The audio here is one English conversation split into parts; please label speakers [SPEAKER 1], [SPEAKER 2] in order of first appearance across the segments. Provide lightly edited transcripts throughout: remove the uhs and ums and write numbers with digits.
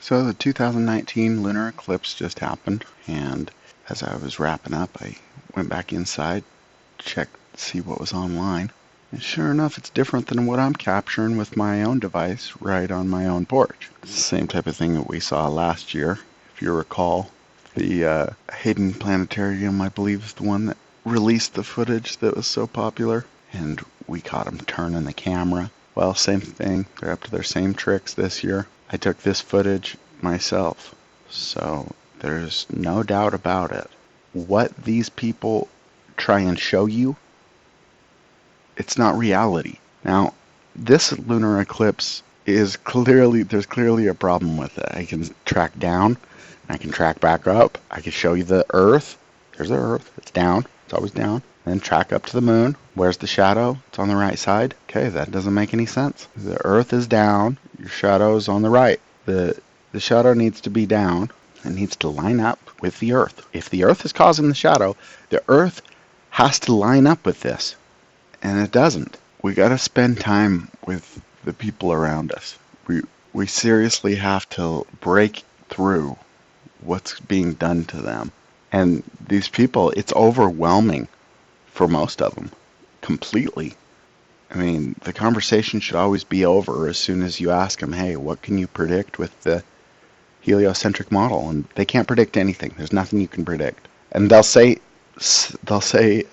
[SPEAKER 1] So the 2019 lunar eclipse just happened, and as I was wrapping up, I went back inside, checked to see what was online. And sure enough, it's different than what I'm capturing with my own device right on my own porch. It's the same type of thing that we saw last year. If you recall, the Hayden Planetarium, I believe, is the one that released the footage that was so popular, and we caught them turning the camera. Well, same thing. They're up to their same tricks this year. I took this footage myself, so there's no doubt about it. What these people try and show you, it's not reality. Now, this lunar eclipse is there's clearly a problem with it. I can track down, I can track back up, I can show you the Earth. There's the Earth, it's down, it's always down. Then track up to the moon. Where's the shadow? It's on the right side. Okay, that doesn't make any sense. The Earth is down, your shadow is on the right. The shadow needs to be down. It needs to line up with the Earth. If the Earth is causing the shadow, the Earth has to line up with this. And it doesn't. We got to spend time with the people around us. We seriously have to break through what's being done to them. And these people, it's overwhelming for most of them, completely. I mean, the conversation should always be over as soon as you ask them, hey, what can you predict with the heliocentric model? And they can't predict anything. There's nothing you can predict. And they'll say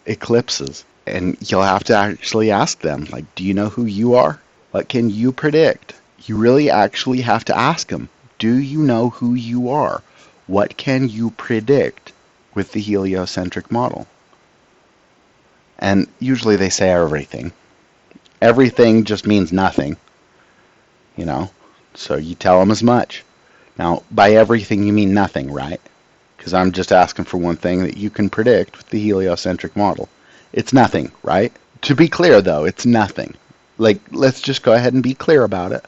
[SPEAKER 1] eclipses. And you'll have to actually ask them, like, do you know who you are? What can you predict? You really actually have to ask them, do you know who you are? What can you predict with the heliocentric model? And usually they say everything. Everything just means nothing, you know? So you tell them as much. Now, by everything you mean nothing, right? Because I'm just asking for one thing that you can predict with the heliocentric model. It's nothing, right? To be clear, though, it's nothing. Like, let's just go ahead and be clear about it.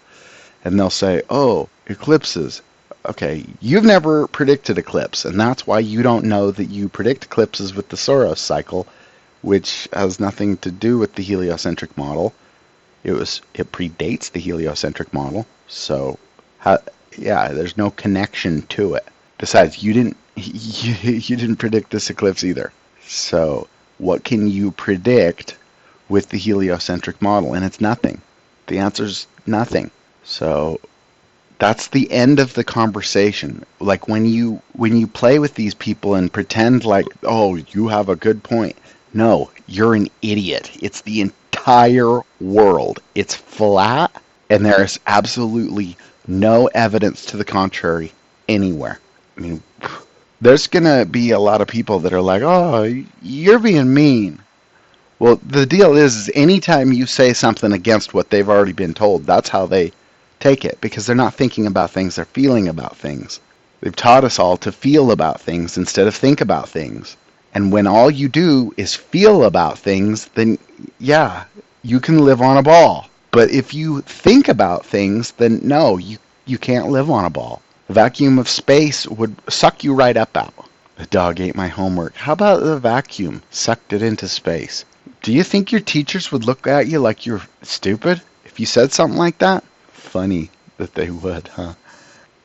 [SPEAKER 1] And they'll say, oh, eclipses. Okay, you've never predicted eclipse, and that's why you don't know that you predict eclipses with the Soros cycle, which has nothing to do with the heliocentric model. It predates the heliocentric model, so yeah, there's no connection to it. Besides, you didn't predict this eclipse either. So what can you predict with the heliocentric model? And it's nothing. The answer's nothing. So that's the end of the conversation. Like when you play with these people and pretend like, oh, you have a good point. No, you're an idiot. It's the entire world. It's flat, and there's absolutely no evidence to the contrary anywhere. I mean, there's going to be a lot of people that are like, oh, you're being mean. Well, the deal is anytime you say something against what they've already been told, that's how they take it, because they're not thinking about things, they're feeling about things. They've taught us all to feel about things instead of think about things. And when all you do is feel about things, then yeah, you can live on a ball. But if you think about things, then no, you can't live on a ball. The vacuum of space would suck you right up out. The dog ate my homework. How about the vacuum sucked it into space? Do you think your teachers would look at you like you're stupid if you said something like that? Funny that they would, huh?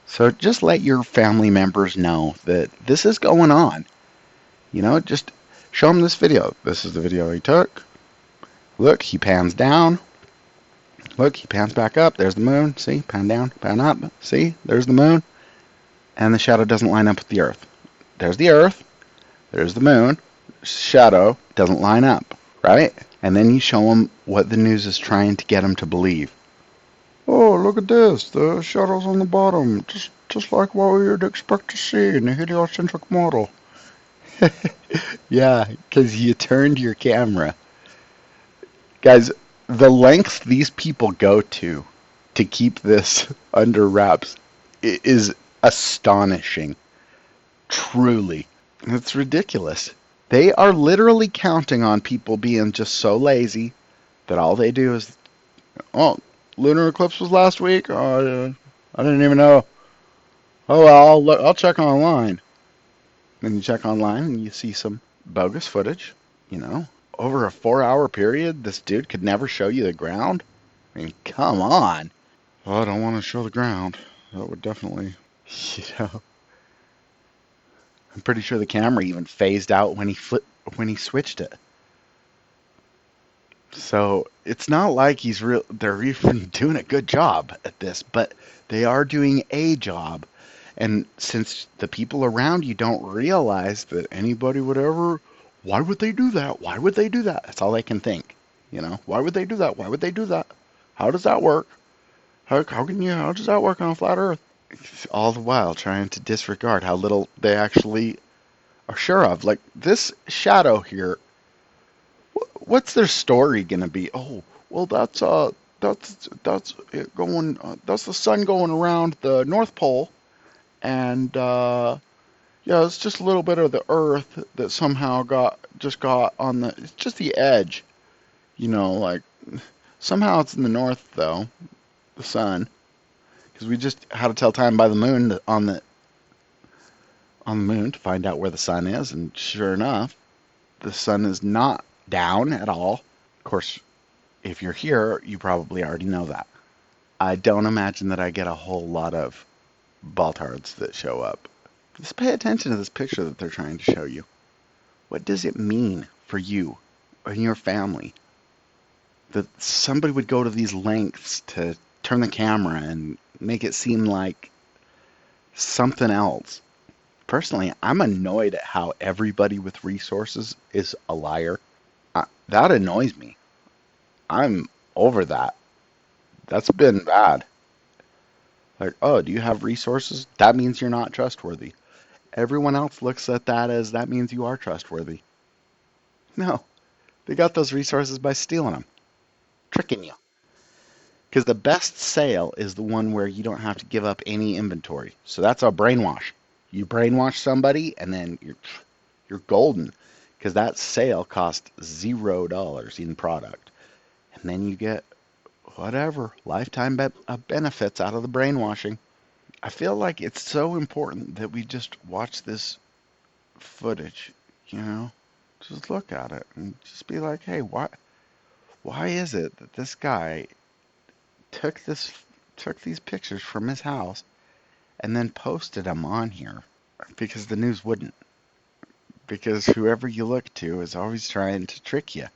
[SPEAKER 1] So just let your family members know that this is going on. You know, just show them this video. This is the video he took. Look, he pans down. Look, he pans back up. There's the moon. See? Pan down, pan up. See? There's the moon. And the shadow doesn't line up with the Earth. There's the Earth. There's the moon. Shadow doesn't line up, right? And then you show them what the news is trying to get them to believe. Oh, look at this. The shadow's on the bottom. Just like what we would expect to see in the heliocentric model. Yeah, because you turned your camera. Guys, the lengths these people go to keep this under wraps is astonishing. Truly. It's ridiculous. They are literally counting on people being just so lazy that all they do is, oh, lunar eclipse was last week? Oh, I didn't even know. Oh, well, I'll check online. Then you check online and you see some bogus footage, you know. Over a 4-hour period, this dude could never show you the ground? I mean, come on. Well, I don't want to show the ground. That would definitely You know, I'm pretty sure the camera even phased out when he switched it. So it's not like they're even doing a good job at this, but they are doing a job. And since the people around you don't realize that anybody would ever, why would they do that? Why would they do that? That's all they can think. You know, why would they do that? Why would they do that? How does that work? How does that work on a flat Earth? All the while trying to disregard how little they actually are sure of. Like this shadow here, what's their story gonna be? Oh, well, that's it going. That's the sun going around the North Pole, and yeah, it's just a little bit of the Earth that somehow got on the. It's just the edge, you know. Like somehow it's in the north though, the sun, because we just had to tell time by the moon on the moon to find out where the sun is, and sure enough, the sun is not down at all. Of course, if you're here, you probably already know that. I don't imagine that I get a whole lot of baltards that show up. Just pay attention to this picture that they're trying to show you. What does it mean for you and your family that somebody would go to these lengths to turn the camera and make it seem like something else? Personally, I'm annoyed at how everybody with resources is a liar. That annoys me. I'm over that. That's been bad. Like, oh, do you have resources? That means you're not trustworthy. Everyone else looks at that as that means you are trustworthy. No, they got those resources by stealing them, tricking you. Because the best sale is the one where you don't have to give up any inventory. So that's a brainwash. You brainwash somebody, and then you're golden. Because that sale cost $0 in product, and then you get whatever lifetime benefits out of the brainwashing. I feel like it's so important that we just watch this footage, you know, just look at it and just be like, hey, why is it that this guy took this took these pictures from his house and then posted them on here? Because the news wouldn't. Because whoever you look to is always trying to trick you.